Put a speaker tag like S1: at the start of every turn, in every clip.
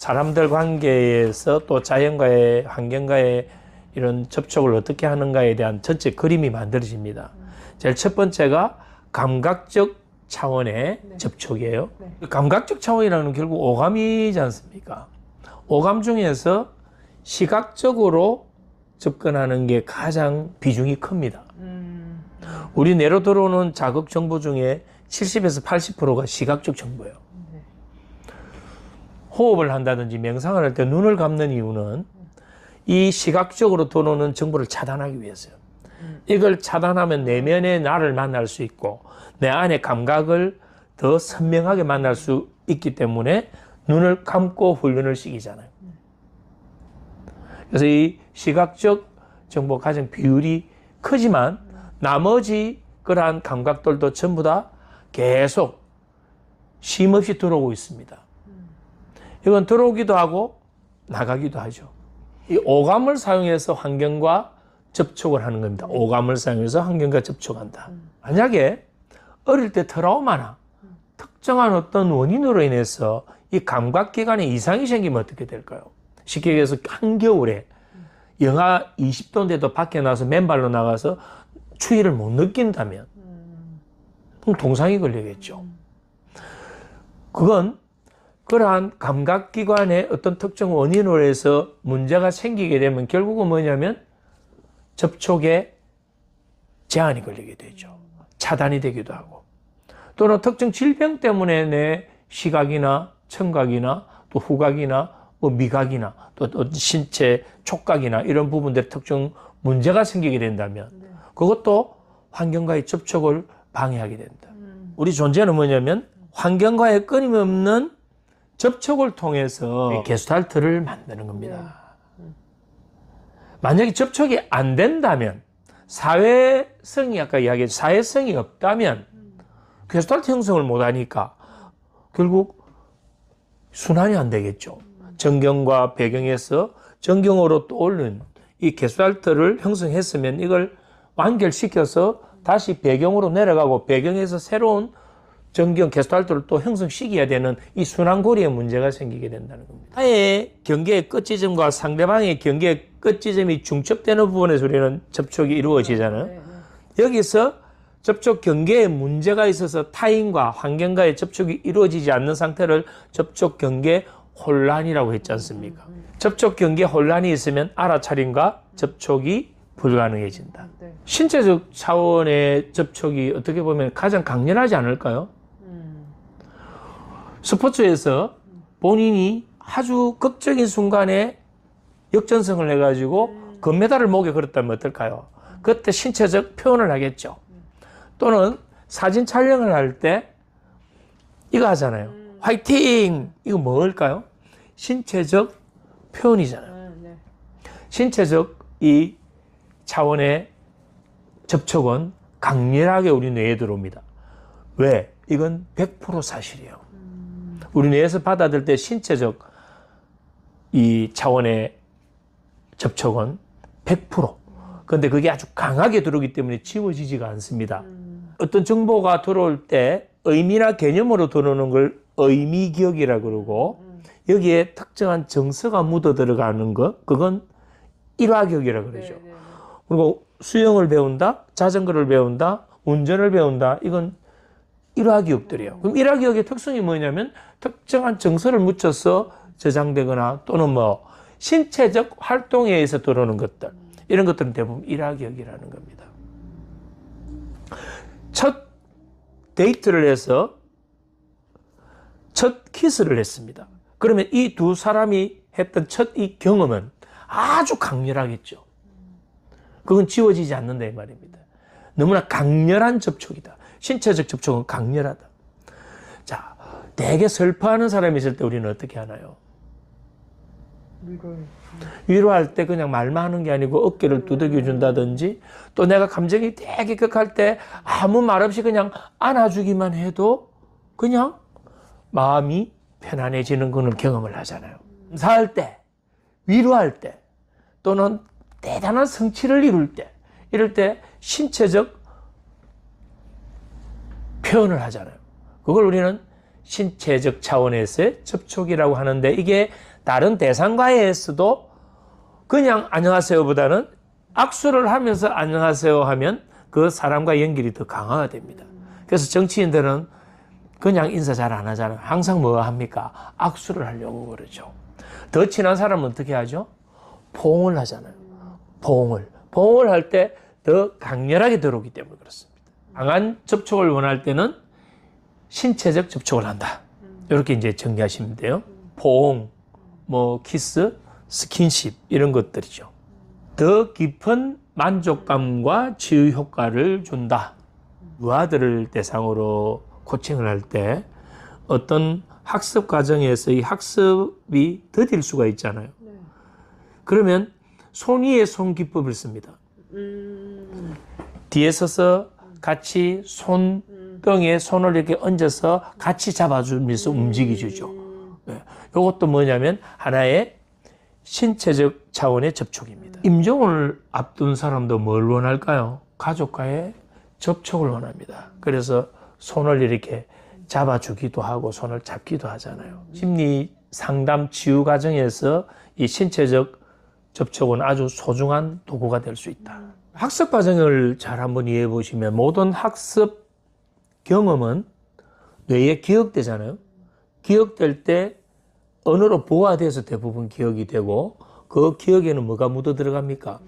S1: 사람들 관계에서 또 자연과의 환경과의 이런 접촉을 어떻게 하는가에 대한 전체 그림이 만들어집니다. 제일 첫 번째가 감각적 차원의 접촉이에요. 감각적 차원이라는 건 결국 오감이지 않습니까? 오감 중에서 시각적으로 접근하는 게 가장 비중이 큽니다. 우리 뇌로 들어오는 자극 정보 중에 70에서 80%가 시각적 정보예요. 호흡을 한다든지 명상을 할 때 눈을 감는 이유는 이 시각적으로 들어오는 정보를 차단하기 위해서요. 이걸 차단하면 내면의 나를 만날 수 있고 내 안의 감각을 더 선명하게 만날 수 있기 때문에 눈을 감고 훈련을 시키잖아요. 그래서 이 시각적 정보 가장 비율이 크지만 나머지 그러한 감각들도 전부 다 계속 쉼없이 들어오고 있습니다. 이건 들어오기도 하고 나가기도 하죠. 이 오감을 사용해서 환경과 접촉을 하는 겁니다. 오감을 사용해서 환경과 접촉한다. 만약에 어릴 때 트라우마나 특정한 어떤 원인으로 인해서 이 감각기관에 이상이 생기면 어떻게 될까요? 쉽게 얘기해서 한겨울에 영하 20도인데도 밖에 나가서 맨발로 나가서 추위를 못 느낀다면 그럼 동상이 걸리겠죠. 그건 그러한 감각기관의 어떤 특정 원인으로 해서 문제가 생기게 되면 결국은 뭐냐면 접촉에 제한이 걸리게 되죠. 차단이 되기도 하고 또는 특정 질병 때문에 내 시각이나 청각이나 또 후각이나 뭐 미각이나 또 신체 촉각이나 이런 부분들에 특정 문제가 생기게 된다면 그것도 환경과의 접촉을 방해하게 된다. 우리 존재는 뭐냐면 환경과의 끊임없는 접촉을 통해서 게스탈트를 만드는 겁니다. 만약에 접촉이 안 된다면 사회성이 아까 이야기했죠. 사회성이 없다면 게스탈트 형성을 못하니까 결국 순환이 안 되겠죠. 전경과 배경에서 전경으로 떠오른 이 게스탈트를 형성했으면 이걸 완결시켜서 다시 배경으로 내려가고 배경에서 새로운 전경 게스탈트를 또 형성시켜야 되는 이 순환고리에 문제가 생기게 된다는 겁니다. 나의 경계의 끝지점과 상대방의 경계의 끝지점이 중첩되는 부분에서 우리는 접촉이 이루어지잖아요. 여기서 접촉 경계에 문제가 있어서 타인과 환경과의 접촉이 이루어지지 않는 상태를 접촉 경계 혼란이라고 했지 않습니까? 접촉 경계 혼란이 있으면 알아차림과 접촉이 불가능해진다. 신체적 차원의 접촉이 어떻게 보면 가장 강렬하지 않을까요? 스포츠에서 본인이 아주 극적인 순간에 역전승을 해가지고 금메달을 목에 걸었다면 어떨까요? 그때 신체적 표현을 하겠죠. 또는 사진 촬영을 할 때 이거 하잖아요. 화이팅! 이거 뭘까요? 신체적 표현이잖아요. 신체적 이 차원의 접촉은 강렬하게 우리 뇌에 들어옵니다. 왜? 이건 100% 사실이에요. 우리 뇌에서 받아들일 때 신체적 이 차원의 접촉은 100%. 그런데 그게 아주 강하게 들어오기 때문에 지워지지가 않습니다. 어떤 정보가 들어올 때 의미나 개념으로 들어오는 걸 의미기억이라고 그러고 여기에 특정한 정서가 묻어 들어가는 것, 그건 일화기억이라고 그러죠. 그리고 수영을 배운다, 자전거를 배운다, 운전을 배운다, 이건 일화기억들이에요. 그럼 일화기억의 특성이 뭐냐면 특정한 정서를 묻혀서 저장되거나 또는 뭐 신체적 활동에 의해서 들어오는 것들, 이런 것들은 대부분 일화기억이라는 겁니다. 첫 데이트를 해서 첫 키스를 했습니다. 그러면 이 두 사람이 했던 첫 이 경험은 아주 강렬하겠죠. 그건 지워지지 않는다 이 말입니다. 너무나 강렬한 접촉이다. 신체적 접촉은 강렬하다. 자, 되게 슬퍼하는 사람이 있을 때 우리는 어떻게 하나요? 위로할 때 그냥 말만 하는 게 아니고 어깨를 두들겨 준다든지 또 내가 감정이 되게 극할 때 아무 말 없이 그냥 안아주기만 해도 그냥 마음이 편안해지는 그런 경험을 하잖아요. 감사할 때, 위로할 때 또는 대단한 성취를 이룰 때 이럴 때 신체적 표현을 하잖아요. 그걸 우리는 신체적 차원에서의 접촉이라고 하는데 이게 다른 대상과에서도 그냥 안녕하세요보다는 악수를 하면서 안녕하세요 하면 그 사람과 연결이 더 강화가 됩니다. 그래서 정치인들은 그냥 인사 잘 안 하잖아요. 항상 뭐 합니까? 악수를 하려고 그러죠. 더 친한 사람은 어떻게 하죠? 포옹을 하잖아요. 포옹을 할 때 더 강렬하게 들어오기 때문에 그렇습니다. 강한 접촉을 원할 때는 신체적 접촉을 한다. 이렇게 이제 정리하시면 돼요. 포옹, 뭐 키스, 스킨십 이런 것들이죠. 더 깊은 만족감과 치유 효과를 준다. 유아들을 대상으로 코칭을 할 때 어떤 학습 과정에서 이 학습이 더딜 수가 있잖아요. 그러면 손 위에 손 기법을 씁니다. 뒤에 서서 같이 손등에 손을 이렇게 얹어서 같이 잡아주면서 움직여주죠. 네. 이것도 뭐냐면 하나의 신체적 차원의 접촉입니다. 임종을 앞둔 사람도 뭘 원할까요? 가족과의 접촉을 원합니다. 그래서 손을 이렇게 잡아주기도 하고 손을 잡기도 하잖아요. 심리 상담 치유 과정에서 이 신체적 접촉은 아주 소중한 도구가 될 수 있다. 학습 과정을 잘 한번 이해해 보시면 모든 학습 경험은 뇌에 기억되잖아요. 기억될 때 언어로 보완돼서 대부분 기억이 되고 그 기억에는 뭐가 묻어 들어갑니까?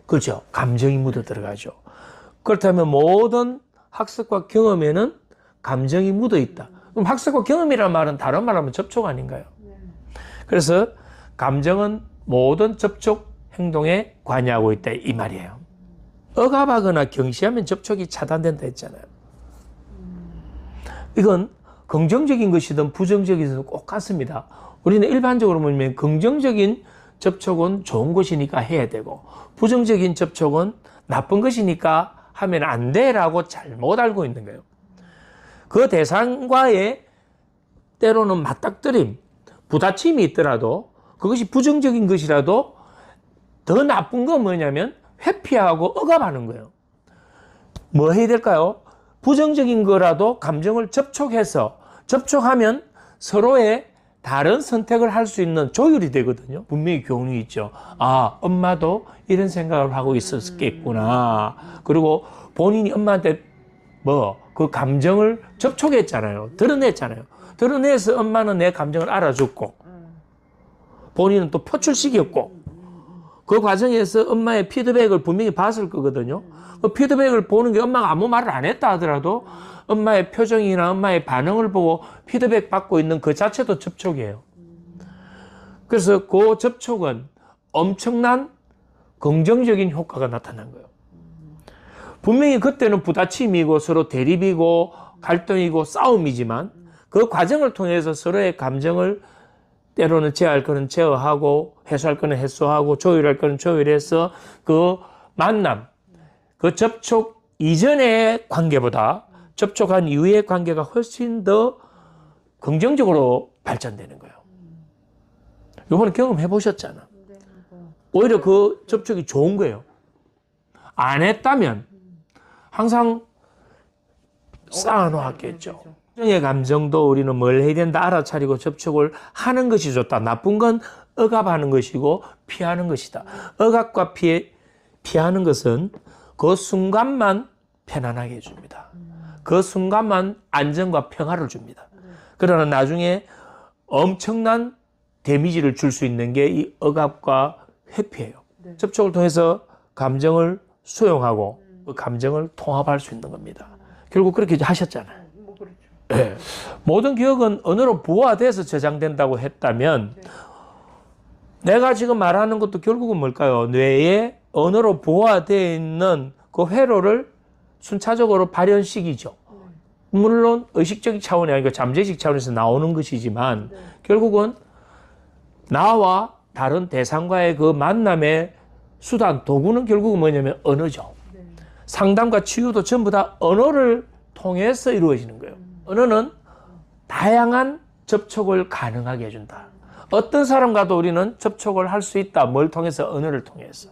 S1: 그렇죠. 감정이 묻어 들어가죠. 그렇다면 모든 학습과 경험에는 감정이 묻어 있다. 그럼 학습과 경험이라는 말은 다른 말하면 접촉 아닌가요? 그래서 감정은 모든 접촉 행동에 관여하고 있다 이 말이에요. 억압하거나 경시하면 접촉이 차단된다 했잖아요. 이건 긍정적인 것이든 부정적인 것이든 꼭 같습니다. 우리는 일반적으로 보면 긍정적인 접촉은 좋은 것이니까 해야 되고 부정적인 접촉은 나쁜 것이니까 하면 안 돼라고 잘못 알고 있는 거예요. 그 대상과의 때로는 맞닥뜨림, 부딪힘이 있더라도 그것이 부정적인 것이라도 더 나쁜 건 뭐냐면 회피하고 억압하는 거예요. 뭐 해야 될까요? 부정적인 거라도 감정을 접촉하면 서로의 다른 선택을 할 수 있는 조율이 되거든요. 분명히 교훈이 있죠. 아, 엄마도 이런 생각을 하고 있었겠구나. 그리고 본인이 엄마한테 그 감정을 접촉했잖아요. 드러냈잖아요. 드러내서 엄마는 내 감정을 알아줬고 본인은 또 표출시켰고 그 과정에서 엄마의 피드백을 분명히 봤을 거거든요. 그 피드백을 보는 게 엄마가 아무 말을 안 했다 하더라도 엄마의 표정이나 엄마의 반응을 보고 피드백 받고 있는 그 자체도 접촉이에요. 그래서 그 접촉은 엄청난 긍정적인 효과가 나타난 거예요. 분명히 그때는 부딪힘이고 서로 대립이고 갈등이고 싸움이지만 그 과정을 통해서 서로의 감정을 때로는 제어할 거는 제어하고 해소할 거는 해소하고 조율할 거는 조율해서 그 만남, 그 접촉 이전의 관계보다 접촉한 이후의 관계가 훨씬 더 긍정적으로 발전되는 거예요. 이번에 경험해 보셨잖아. 오히려 그 접촉이 좋은 거예요. 안 했다면 항상 쌓아놓았겠죠. 감정의 감정도 우리는 뭘 해야 된다 알아차리고 접촉을 하는 것이 좋다. 나쁜 건 억압하는 것이고 피하는 것이다. 억압과 피하는 것은 그 순간만 편안하게 해줍니다. 그 순간만 안정과 평화를 줍니다. 그러나 나중에 엄청난 데미지를 줄 수 있는 게 이 억압과 회피예요. 접촉을 통해서 감정을 수용하고 그 감정을 통합할 수 있는 겁니다. 결국 그렇게 하셨잖아요. 네. 모든 기억은 언어로 부화돼서 저장된다고 했다면 내가 지금 말하는 것도 결국은 뭘까요? 뇌에 언어로 부화되어 있는 그 회로를 순차적으로 발현시키죠. 물론 의식적인 차원이 아니고 잠재식 차원에서 나오는 것이지만 결국은 나와 다른 대상과의 그 만남의 수단, 도구는 결국은 뭐냐면 언어죠. 상담과 치유도 전부 다 언어를 통해서 이루어지는 거예요. 언어는 다양한 접촉을 가능하게 해준다. 어떤 사람과도 우리는 접촉을 할 수 있다. 뭘 통해서? 언어를 통해서.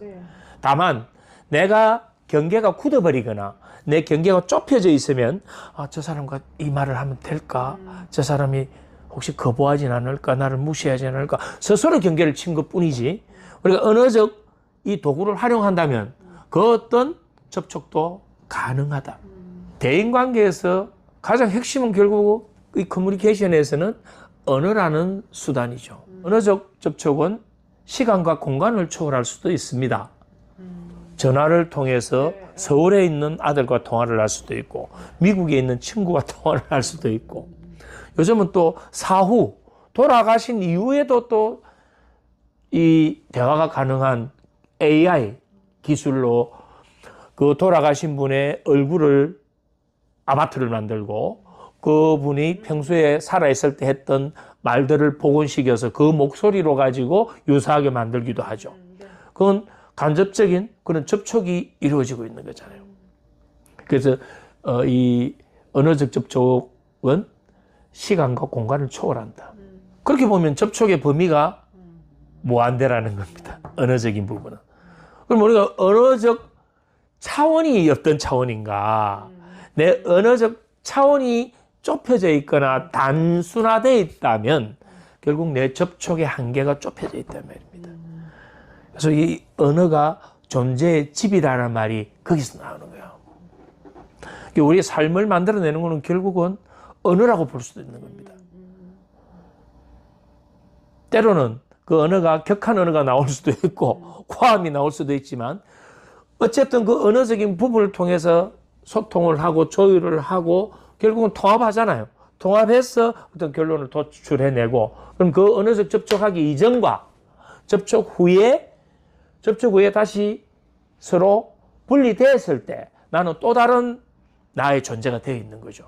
S1: 다만 내가 경계가 굳어버리거나 내 경계가 좁혀져 있으면 저 사람과 이 말을 하면 될까? 저 사람이 혹시 거부하진 않을까, 나를 무시하지 않을까, 스스로 경계를 친 것뿐이지. 우리가 언어적 이 도구를 활용한다면 그 어떤 접촉도 가능하다. 대인관계에서 가장 핵심은 결국 이 커뮤니케이션에서는 언어라는 수단이죠. 언어적 접촉은 시간과 공간을 초월할 수도 있습니다. 전화를 통해서 서울에 있는 아들과 통화를 할 수도 있고, 미국에 있는 친구와 통화를 할 수도 있고, 요즘은 또 사후, 돌아가신 이후에도 또 이 대화가 가능한 AI 기술로 그 돌아가신 분의 얼굴을, 아바타를 만들고 그분이 평소에 살아있을 때 했던 말들을 복원시켜서 그 목소리로 가지고 유사하게 만들기도 하죠. 그건 간접적인 그런 접촉이 이루어지고 있는 거잖아요. 그래서 이 언어적 접촉은 시간과 공간을 초월한다. 그렇게 보면 접촉의 범위가 무한대라는 겁니다. 언어적인 부분은. 그럼 우리가 언어적 차원이 어떤 차원인가? 내 언어적 차원이 좁혀져 있거나 단순화되어 있다면 결국 내 접촉의 한계가 좁혀져 있단 말입니다. 그래서 이 언어가 존재의 집이라는 말이 거기서 나오는 거예요. 우리의 삶을 만들어내는 것은 결국은 언어라고 볼 수도 있는 겁니다. 때로는 그 언어가 격한 언어가 나올 수도 있고 과함이 나올 수도 있지만 어쨌든 그 언어적인 부분을 통해서 소통을 하고 조율을 하고 결국은 통합하잖아요. 통합해서 어떤 결론을 도출해내고, 그럼 그 언어적 접촉하기 이전과 접촉 후에 다시 서로 분리됐을 때 나는 또 다른 나의 존재가 되어 있는 거죠.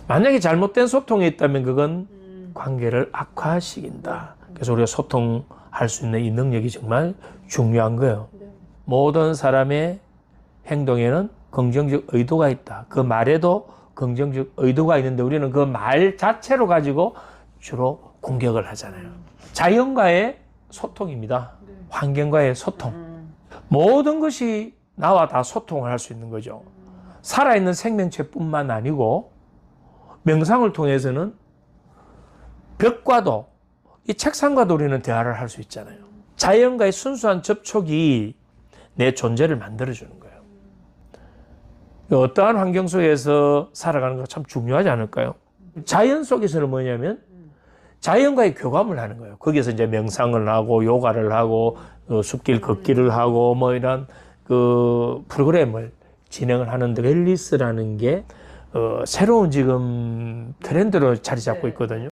S1: 만약에 잘못된 소통이 있다면 그건 관계를 악화시킨다. 그래서 우리가 소통할 수 있는 이 능력이 정말 중요한 거예요. 모든 사람의 행동에는 긍정적 의도가 있다. 그 말에도 긍정적 의도가 있는데 우리는 그 말 자체로 가지고 주로 공격을 하잖아요. 자연과의 소통입니다. 환경과의 소통. 모든 것이 나와 다 소통을 할 수 있는 거죠. 살아있는 생명체뿐만 아니고 명상을 통해서는 벽과도 이 책상과도 우리는 대화를 할 수 있잖아요. 자연과의 순수한 접촉이 내 존재를 만들어주는 거예요. 어떠한 환경 속에서 살아가는 거 참 중요하지 않을까요? 자연 속에서는 뭐냐면 자연과의 교감을 하는 거예요. 거기서 이제 명상을 하고 요가를 하고 숲길 걷기를 하고 뭐 이런 그 프로그램을 진행을 하는데 웰니스라는 게 새로운 지금 트렌드로 자리 잡고 있거든요.